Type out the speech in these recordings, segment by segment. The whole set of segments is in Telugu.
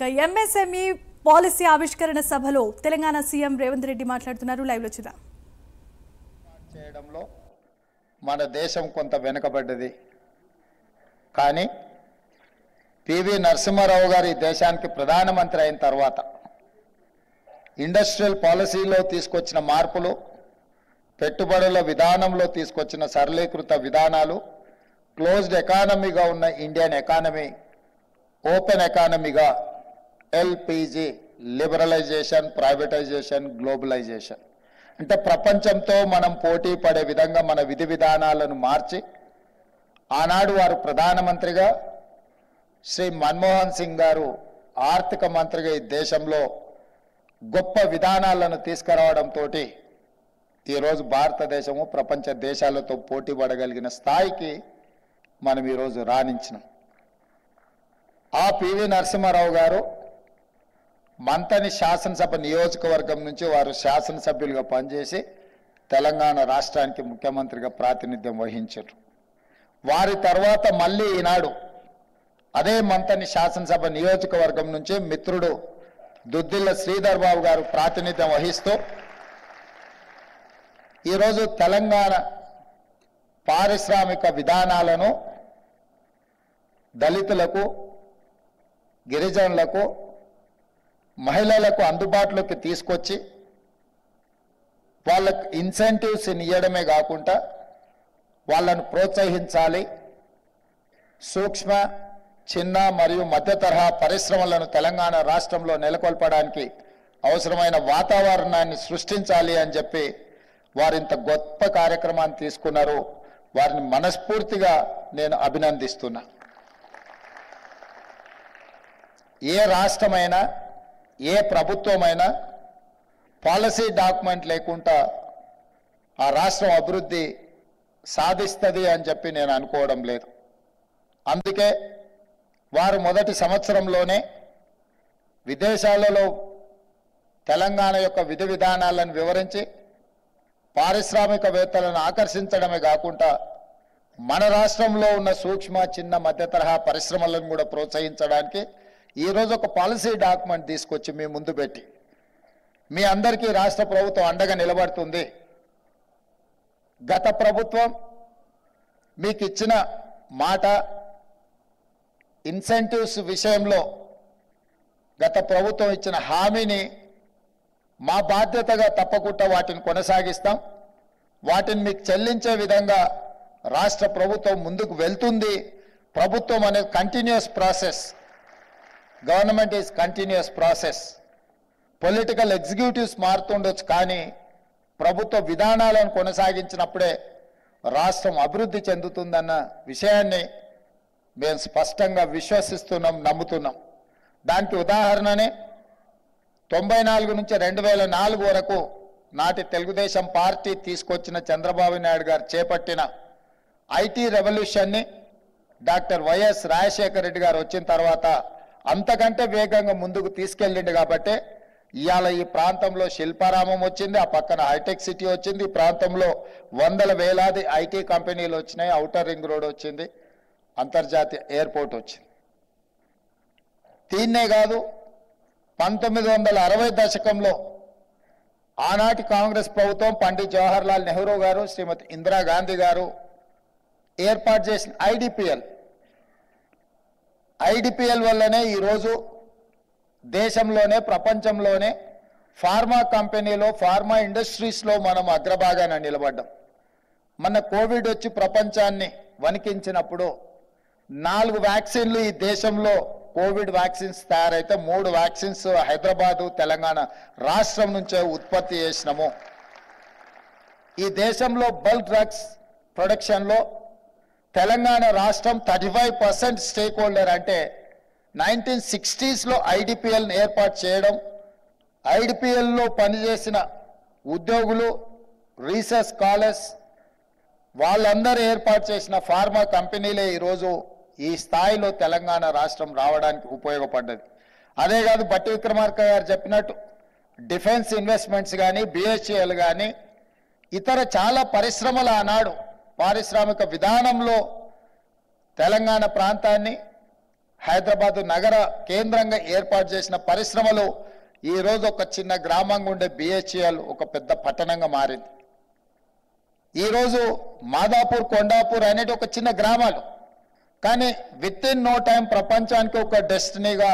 ఎంఎస్ఎంఈ పాలసీ ఆవిష్కరణ సభలో తెలంగాణ సీఎం రేవంత్ రెడ్డి మాట్లాడుతున్నారు. లైవ్ లో చూద్దాం. చేయడంలో మన దేశం కొంత వెనుకబడ్డది. కానీ పివి నరసింహారావు గారు ఈ దేశానికి ప్రధానమంత్రి అయిన తర్వాత ఇండస్ట్రియల్ పాలసీలో తీసుకొచ్చిన మార్పులు, పెట్టుబడుల విధానంలో తీసుకొచ్చిన సరళీకృత విధానాలు, క్లోజ్డ్ ఎకానమీగా ఉన్న ఇండియన్ ఎకానమీ ఓపెన్ ఎకానమీగా ఎల్పిజి, లిబరలైజేషన్, ప్రైవేటైజేషన్, గ్లోబలైజేషన్ అంటే ప్రపంచంతో మనం పోటీ పడే విధంగా మన విధి విధానాలను మార్చి ఆనాడు వారు ప్రధానమంత్రిగా, శ్రీ మన్మోహన్ సింగ్ గారు ఆర్థిక మంత్రిగా ఈ దేశంలో గొప్ప విధానాలను తీసుకురావడంతో ఈరోజు భారతదేశము ప్రపంచ దేశాలతో పోటీ పడగలిగిన స్థాయికి మనం ఈరోజు రాణించినాం. ఆ పివి నరసింహారావు గారు మంతని శాసనసభ నియోజకవర్గం నుంచి వారు శాసనసభ్యులుగా పనిచేసి తెలంగాణ రాష్ట్రానికి ముఖ్యమంత్రిగా ప్రాతినిధ్యం వహించారు. వారి తర్వాత మళ్ళీ ఈనాడు అదే మంతని శాసనసభ నియోజకవర్గం నుంచి మిత్రుడు దుద్దిల్ల శ్రీధర్ బాబు గారు ప్రాతినిధ్యం వహిస్తూ ఈరోజు తెలంగాణ పారిశ్రామిక విధానాలను దళితులకు, గిరిజనులకు, మహిళలకు అందుబాటులోకి తీసుకొచ్చి వాళ్ళకు ఇన్సెంటివ్స్ ఇవ్వడమే కాకుండా వాళ్ళను ప్రోత్సహించాలి. సూక్ష్మ, చిన్న మరియు మధ్య తరహా పరిశ్రమలను తెలంగాణ రాష్ట్రంలో నెలకొల్పడానికి అవసరమైన వాతావరణాన్ని సృష్టించాలి అని చెప్పి వారింత గొప్ప కార్యక్రమాన్ని తీసుకున్నారు. వారిని మనస్ఫూర్తిగా నేను అభినందిస్తున్నా. ఏ రాష్ట్రమైనా, ఏ ప్రభుత్వమైనా పాలసీ డాక్యుమెంట్ లేకుండా ఆ రాష్ట్రం అభివృద్ధి సాధిస్తుంది అని చెప్పి నేను అనుకోవడం లేదు. అందుకే వారు మొదటి సంవత్సరంలోనే విదేశాలలో తెలంగాణ యొక్క విధి విధానాలను వివరించి పారిశ్రామికవేత్తలను ఆకర్షించడమే కాకుండా మన రాష్ట్రంలో ఉన్న సూక్ష్మ, చిన్న, మధ్య తరహా పరిశ్రమలను కూడా ప్రోత్సహించడానికి ఈరోజు ఒక పాలసీ డాక్యుమెంట్ తీసుకొచ్చి మీ ముందు పెట్టి మీ అందరికీ రాష్ట్ర ప్రభుత్వం అండగా నిలబడుతుంది. గత ప్రభుత్వం మీకు ఇచ్చిన మాట, ఇన్సెంటివ్స్ విషయంలో గత ప్రభుత్వం ఇచ్చిన హామీని మా బాధ్యతగా తప్పకుండా వాటిని కొనసాగిస్తాం. వాటిని మీకు చెల్లించే విధంగా రాష్ట్ర ప్రభుత్వం ముందుకు వెళ్తుంది. ప్రభుత్వం అనేది continuous process. Government is continuous process. Political executives మారుతుండొచ్చు, కానీ ప్రభుత్వ విధానాలను కొనసాగించినప్పుడే రాష్ట్రం అభివృద్ధి చెందుతుందన్న విషయాన్ని మేము స్పష్టంగా విశ్వసిస్తున్నాం, నమ్ముతున్నాం. దానికి ఉదాహరణనే 94 నుంచి 2004 వరకు నాటి తెలుగుదేశం పార్టీ తీసుకొచ్చిన చంద్రబాబు నాయుడు గారు చేపట్టిన ఐటీ రెవల్యూషన్ని డాక్టర్ వైఎస్ రాజశేఖర రెడ్డి గారు వచ్చిన తర్వాత అంతకంటే వేగంగా ముందుకు తీసుకెళ్ళిండు. కాబట్టి ఇవాళ ఈ ప్రాంతంలో శిల్పారామం వచ్చింది, ఆ పక్కన హైటెక్ సిటీ వచ్చింది, ఈ ప్రాంతంలో వందల వేలాది ఐటీ కంపెనీలు వచ్చినాయి, ఔటర్ రింగ్ రోడ్ వచ్చింది, అంతర్జాతీయ ఎయిర్పోర్ట్ వచ్చింది. దీన్నే కాదు, 1960 దశకంలో ఆనాటి కాంగ్రెస్ ప్రభుత్వం పండిత్ జవహర్లాల్ నెహ్రూ గారు, శ్రీమతి ఇందిరాగాంధీ గారు ఏర్పాటు చేసిన ఐడిపిఎల్ వల్లనే ఈరోజు దేశంలోనే, ప్రపంచంలోనే ఫార్మా కంపెనీలో, ఫార్మా ఇండస్ట్రీస్లో మనం అగ్రభాగాన నిలబడ్డాం. మన కోవిడ్ వచ్చి ప్రపంచాన్ని వణికించినప్పుడు 4 వ్యాక్సిన్లు ఈ దేశంలో కోవిడ్ వ్యాక్సిన్స్ తయారైతే 3 వ్యాక్సిన్స్ హైదరాబాదు, తెలంగాణ రాష్ట్రం నుంచే ఉత్పత్తి చేసినాము. ఈ దేశంలో బల్క్ డ్రగ్స్ ప్రొడక్షన్లో తెలంగాణ రాష్ట్రం 35% స్టేక్ హోల్డర్. అంటే 1960s ఐడిపిఎల్ని ఏర్పాటు చేయడం, ఐడిపిఎల్లో పనిచేసిన ఉద్యోగులు, రీసెర్చ్ స్కాలర్స్ వాళ్ళందరూ ఏర్పాటు చేసిన ఫార్మా కంపెనీలే ఈరోజు ఈ స్థాయిలో తెలంగాణ రాష్ట్రం రావడానికి ఉపయోగపడ్డది. అదే కాదు, బట్టి విక్రమార్క గారు చెప్పినట్టు డిఫెన్స్ ఇన్వెస్ట్మెంట్స్ కానీ, బిహెచ్ఎల్ కానీ, ఇతర చాలా పరిశ్రమల ఆనాడు పారిశ్రామిక విధానంలో తెలంగాణ ప్రాంతాన్ని హైదరాబాద్ నగర కేంద్రంగా ఏర్పాటు చేసిన పరిశ్రమలు ఈరోజు ఒక చిన్న గ్రామంగా ఉండే బిహెచ్ఎల్ ఒక పెద్ద పట్టణంగా మారింది. ఈరోజు మాదాపూర్, కొండాపూర్ అనేది ఒక చిన్న గ్రామాలు, కానీ విత్ ఇన్ నో టైం ప్రపంచానికి ఒక డెస్టినీగా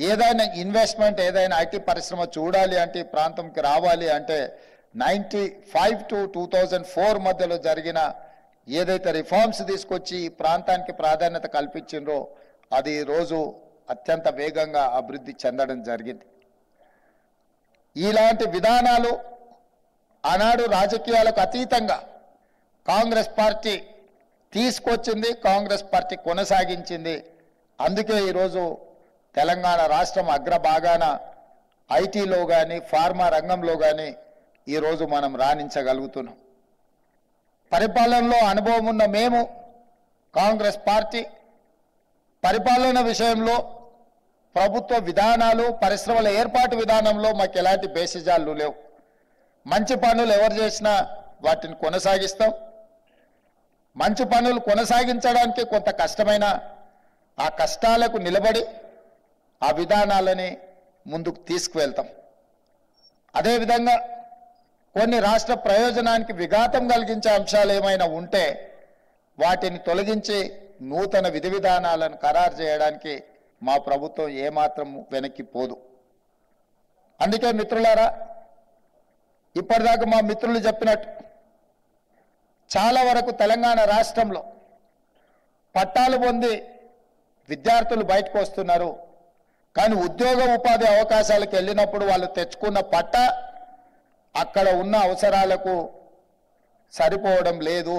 ఏదైనా ఇన్వెస్ట్మెంట్, ఏదైనా ఐటీ పరిశ్రమ చూడాలి అంటే ఈ ప్రాంతంకి రావాలి అంటే 95 to 2004 మధ్యలో జరిగిన ఏదైతే రిఫార్మ్స్ తీసుకొచ్చి ఈ ప్రాంతానికి ప్రాధాన్యత కల్పించిండ్రో అది ఈరోజు అత్యంత వేగంగా అభివృద్ధి చెందడం జరిగింది. ఇలాంటి విధానాలు ఆనాడు రాజకీయాలకు అతీతంగా కాంగ్రెస్ పార్టీ తీసుకొచ్చింది, కాంగ్రెస్ పార్టీ కొనసాగించింది. అందుకే ఈరోజు తెలంగాణ రాష్ట్రం అగ్రభాగాన ఐటీలో కానీ ఫార్మా రంగంలో కానీ ఈరోజు మనం రాణించగలుగుతున్నాం. పరిపాలనలో అనుభవం ఉన్న మేము కాంగ్రెస్ పార్టీ పరిపాలన విషయంలో ప్రభుత్వ విధానాలు, పరిశ్రమల ఏర్పాటు విధానంలో మాకు ఎలాంటి బేసిజాలు లేవు. మంచి పనులు ఎవరు చేసినా వాటిని కొనసాగిస్తాం. మంచి పనులు కొనసాగించడానికి కొంత కష్టమైన ఆ కష్టాలకు నిలబడి ఆ విధానాలని ముందుకు తీసుకువెళ్తాం. అదేవిధంగా కొన్ని రాష్ట్ర ప్రయోజనానికి విఘాతం కలిగించే అంశాలు ఏమైనా ఉంటే వాటిని తొలగించి నూతన విధి విధానాలను ఖరారు చేయడానికి మా ప్రభుత్వం ఏమాత్రం వెనక్కి పోదు. అందుకే మిత్రులారా, ఇప్పటిదాకా మా మిత్రులు చెప్పినట్టు చాలా వరకు తెలంగాణ రాష్ట్రంలో పట్టాలు పొంది విద్యార్థులు బయటకు వస్తున్నారు, కానీ ఉద్యోగ ఉపాధి అవకాశాలకు వెళ్ళినప్పుడు వాళ్ళు తెచ్చుకున్న పట్టా అక్కడ ఉన్న అవసరాలకు సరిపోవడం లేదు.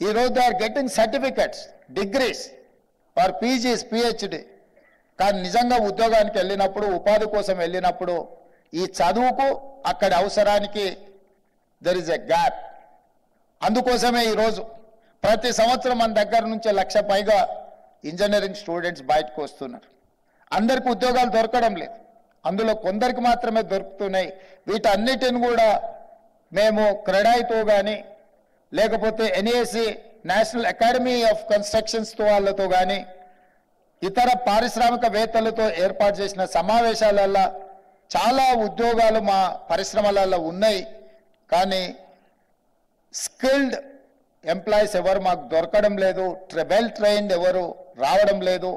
ఈరోజు they are getting certificates, degrees for PGs, PhD, కానీ నిజంగా ఉద్యోగానికి వెళ్ళినప్పుడు, ఉపాధి కోసం వెళ్ళినప్పుడు ఈ చదువుకు అక్కడి అవసరానికి దెర్ ఇస్ ఎ గ్యాప్. అందుకోసమే ఈరోజు ప్రతి సంవత్సరం మన దగ్గర నుంచి 1,00,000 పైగా ఇంజనీరింగ్ స్టూడెంట్స్ బయటకు వస్తున్నారు. అందరికీ ఉద్యోగాలు దొరకడం లేదు, అందులో కొందరికి మాత్రమే దొరుకుతున్నాయి. వీటన్నిటిని కూడా మేము క్రెడాయితో కానీ లేకపోతే NAC, national academy of constructions వాళ్ళతో కానీ ఇతర పారిశ్రామికవేత్తలతో ఏర్పాటు చేసిన సమావేశాలలో చాలా ఉద్యోగాలు మా పరిశ్రమలలో ఉన్నాయి, కానీ స్కిల్డ్ ఎంప్లాయీస్ ఎవరు మాకు దొరకడం లేదు, వెల్ ట్రైన్డ్ ఎవరు రావడం లేదు.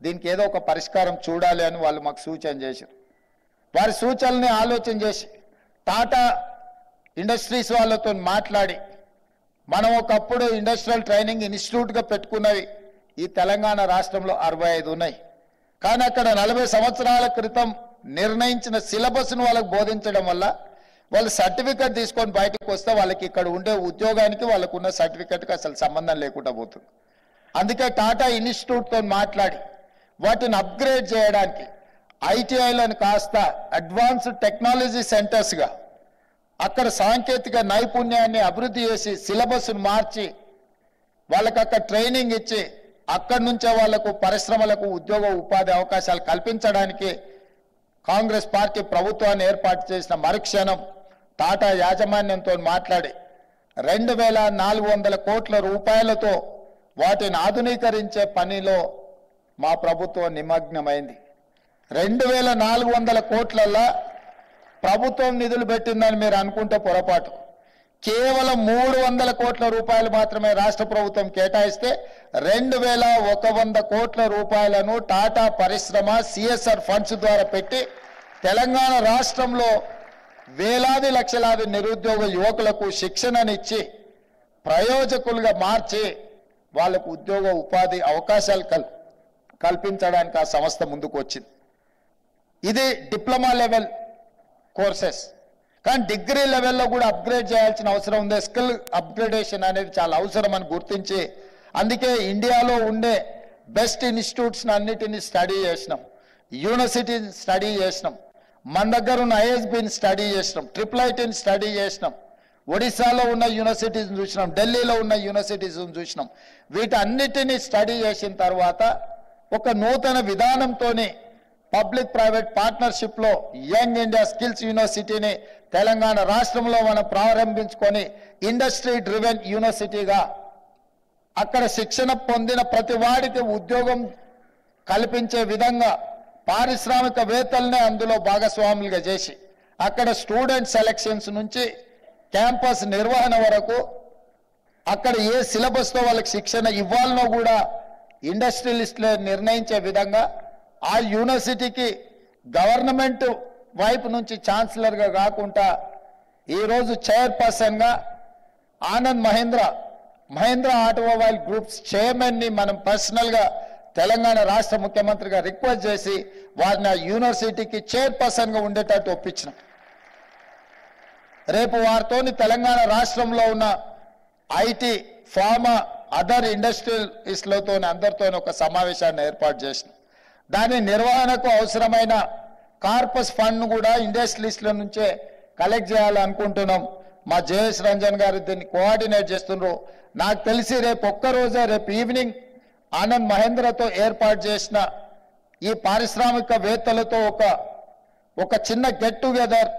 దీనికి ఏదో ఒక పరిష్కారం చూడాలి అని వాళ్ళు మాకు సూచన చేశారు. వారి సూచనల్ని ఆలోచన చేసి టాటా ఇండస్ట్రీస్ వాళ్ళతో మాట్లాడి మనం ఒకప్పుడు ఇండస్ట్రియల్ ట్రైనింగ్ ఇన్స్టిట్యూట్గా పెట్టుకున్నవి ఈ తెలంగాణ రాష్ట్రంలో 65 ఉన్నాయి, కానీ అక్కడ 40 సంవత్సరాల క్రితం నిర్ణయించిన సిలబస్ను వాళ్ళకు బోధించడం వల్ల వాళ్ళు సర్టిఫికెట్ తీసుకొని బయటకు వస్తే వాళ్ళకి ఇక్కడ ఉండే ఉద్యోగానికి వాళ్ళకున్న సర్టిఫికెట్కి అసలు సంబంధం లేకుండా పోతుంది. అందుకే టాటా ఇన్స్టిట్యూట్తో మాట్లాడి వాటిని అప్గ్రేడ్ చేయడానికి ఐటీఐలను కాస్త అడ్వాన్స్డ్ టెక్నాలజీ సెంటర్స్గా అక్కడ సాంకేతిక నైపుణ్యాన్ని అభివృద్ధి చేసి సిలబస్ను మార్చి వాళ్ళకి అక్కడ ట్రైనింగ్ ఇచ్చి అక్కడి నుంచే వాళ్లకు పరిశ్రమలకు ఉద్యోగ ఉపాధి అవకాశాలు కల్పించడానికి కాంగ్రెస్ పార్టీ ప్రభుత్వాన్ని ఏర్పాటు చేసిన మరుక్షణం టాటా యాజమాన్యంతో మాట్లాడి 2,400 కోట్ల రూపాయలతో వాటిని ఆధునీకరించే పనిలో మా ప్రభుత్వం నిమగ్నమైంది. 2,400 కోట్లల్లో ప్రభుత్వం నిధులు పెట్టిందని మీరు అనుకుంటే పొరపాటు. కేవలం 300 కోట్ల రూపాయలు మాత్రమే రాష్ట్ర ప్రభుత్వం కేటాయిస్తే 2,100 కోట్ల రూపాయలను టాటా పరిశ్రమ సిఎస్ఆర్ ఫండ్స్ ద్వారా పెట్టి తెలంగాణ రాష్ట్రంలో వేలాది లక్షలాది నిరుద్యోగ యువకులకు శిక్షణనిచ్చి ప్రయోజకులుగా మార్చి వాళ్లకు ఉద్యోగ ఉపాధి అవకాశాలు కల్పించడానికి ఆ సంస్థ ముందుకు వచ్చింది. ఇది డిప్లొమా లెవెల్ కోర్సెస్, కానీ డిగ్రీ లెవెల్లో కూడా అప్గ్రేడ్ చేయాల్సిన అవసరం ఉంది. స్కిల్ అప్గ్రేడేషన్ అనేది చాలా అవసరం అని గుర్తించి అందుకే ఇండియాలో ఉండే బెస్ట్ ఇన్స్టిట్యూట్స్ అన్నిటిని స్టడీ చేసినాం, యూనివర్సిటీని స్టడీ చేసినాం, మన దగ్గర ఉన్న ఐఎస్బిని స్టడీ చేసినాం, IIITని స్టడీ చేసినాం, ఒడిశాలో ఉన్న యూనివర్సిటీస్ చూసినాం, ఢిల్లీలో ఉన్న యూనివర్సిటీస్ చూసినాం. వీటన్నిటిని స్టడీ చేసిన తర్వాత ఒక నూతన విధానంతోనే పబ్లిక్ ప్రైవేట్ పార్ట్నర్షిప్లో యంగ్ ఇండియా స్కిల్స్ యూనివర్సిటీని తెలంగాణ రాష్ట్రంలో మనం ప్రారంభించుకొని ఇండస్ట్రీ డ్రివెన్ యూనివర్సిటీగా అక్కడ శిక్షణ పొందిన ప్రతి వాడికి ఉద్యోగం కల్పించే విధంగా పారిశ్రామికవేత్తలనే అందులో భాగస్వాములుగా చేసి అక్కడ స్టూడెంట్ సెలక్షన్స్ నుంచి క్యాంపస్ నిర్వహణ వరకు అక్కడ ఏ సిలబస్తో వాళ్ళకి శిక్షణ ఇవ్వాలనో కూడా ఇండస్ట్రియలిస్టులే నిర్ణయించే విధంగా ఆ యూనివర్సిటీకి గవర్నమెంట్ వైపు నుంచి ఛాన్సలర్గా కాకుండా ఈరోజు చైర్పర్సన్గా ఆనంద్ మహేంద్ర ఆటోమొబైల్ గ్రూప్స్ చైర్మన్ని మనం పర్సనల్గా తెలంగాణ రాష్ట్ర ముఖ్యమంత్రిగా రిక్వెస్ట్ చేసి వారిని ఆ యూనివర్సిటీకి చైర్పర్సన్గా ఉండేటట్టు ఒప్పించినాం. రేపు వారితోని తెలంగాణ రాష్ట్రంలో ఉన్న ఐటీ, ఫార్మా, అదర్ ఇండస్ట్రియలిస్టులతో అందరితో ఒక సమావేశాన్ని ఏర్పాటు చేసినాం. దాని నిర్వహణకు అవసరమైన కార్పస్ ఫండ్ను కూడా ఇండస్ట్రియలిస్టుల నుంచే కలెక్ట్ చేయాలనుకుంటున్నాం. మా జయేష్ రంజన్ గారు దీన్ని కోఆర్డినేట్ చేస్తున్నారు. నాకు తెలిసి రేపు ఈవినింగ్ ఆనంద్ మహేంద్రతో ఏర్పాటు చేసిన ఈ పారిశ్రామికవేత్తలతో ఒక చిన్న గెట్ టుగెదర్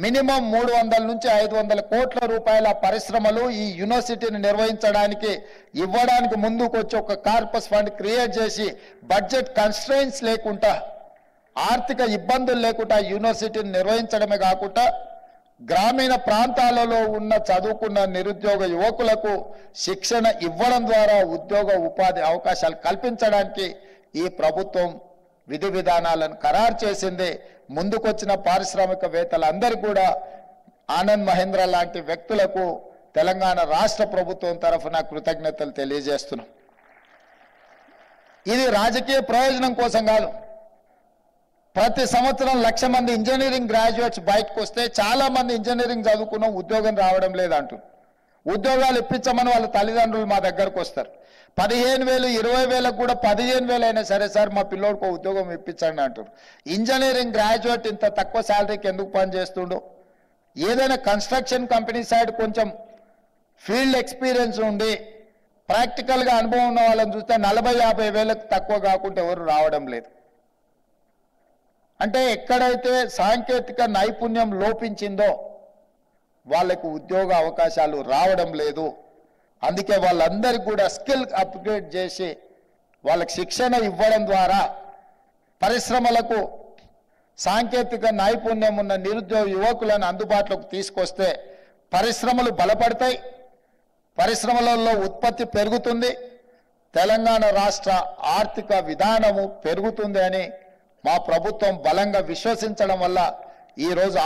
మినిమం 300 నుంచి 500 కోట్ల రూపాయల పరిశ్రమలు ఈ యూనివర్సిటీని నిర్వహించడానికి ఇవ్వడానికి ముందుకు వచ్చి ఒక కార్పస్ ఫండ్ క్రియేట్ చేసి బడ్జెట్ కన్స్ట్రెయిన్స్ లేకుండా ఆర్థిక ఇబ్బందులు లేకుండా యూనివర్సిటీని నిర్వహించడమే కాకుండా గ్రామీణ ప్రాంతాలలో ఉన్న చదువుకున్న నిరుద్యోగ యువకులకు శిక్షణ ఇవ్వడం ద్వారా ఉద్యోగ ఉపాధి అవకాశాలు కల్పించడానికి ఈ ప్రభుత్వం విధి విధానాలను ఖరారు చేసింది. ముందుకొచ్చిన పారిశ్రామికవేత్తలందరూ కూడా ఆనంద్ మహేంద్ర లాంటి వ్యక్తులకు తెలంగాణ రాష్ట్ర ప్రభుత్వం తరఫున కృతజ్ఞతలు తెలియజేస్తున్నాం. ఇది రాజకీయ ప్రయోజనం కోసం కాదు. ప్రతి సంవత్సరం 1,00,000 మంది ఇంజనీరింగ్ గ్రాడ్యుయేట్స్ బయటకు వస్తే చాలా మంది ఇంజనీరింగ్ చదువుకున్నాం, ఉద్యోగం రావడం లేదంటారు. ఉద్యోగాలు ఇప్పించమని వాళ్ళ తల్లిదండ్రులు మా దగ్గరకు వస్తారు. 15,000, 20,000 కూడా 15,000 అయినా సరే సార్ మా పిల్లోడికి ఉద్యోగం ఇప్పించండి అంటారు. ఇంజనీరింగ్ గ్రాడ్యుయేట్ ఇంత తక్కువ శాలరీకి ఎందుకు పని చేస్తుండో? ఏదైనా కన్స్ట్రక్షన్ కంపెనీ సైడ్ కొంచెం ఫీల్డ్ ఎక్స్పీరియన్స్ ఉండి ప్రాక్టికల్గా అనుభవం ఉన్న వాళ్ళని చూస్తే 40,000, 50,000 తక్కువ కాకుండా ఎవరు రావడం లేదు. అంటే ఎక్కడైతే సాంకేతిక నైపుణ్యం లోపించిందో వాళ్ళకు ఉద్యోగ అవకాశాలు రావడం లేదు. అందుకే వాళ్ళందరికీ కూడా స్కిల్ అప్గ్రేడ్ చేసి వాళ్ళకి శిక్షణ ఇవ్వడం ద్వారా పరిశ్రమలకు సాంకేతిక నైపుణ్యం ఉన్న నిరుద్యోగ యువకులను అందుబాటులోకి తీసుకొస్తే పరిశ్రమలు బలపడతాయి, పరిశ్రమలలో ఉత్పత్తి పెరుగుతుంది, తెలంగాణ రాష్ట్ర ఆర్థిక విధానము పెరుగుతుంది అని మా ప్రభుత్వం బలంగా విశ్వసించడం వల్ల ఈరోజు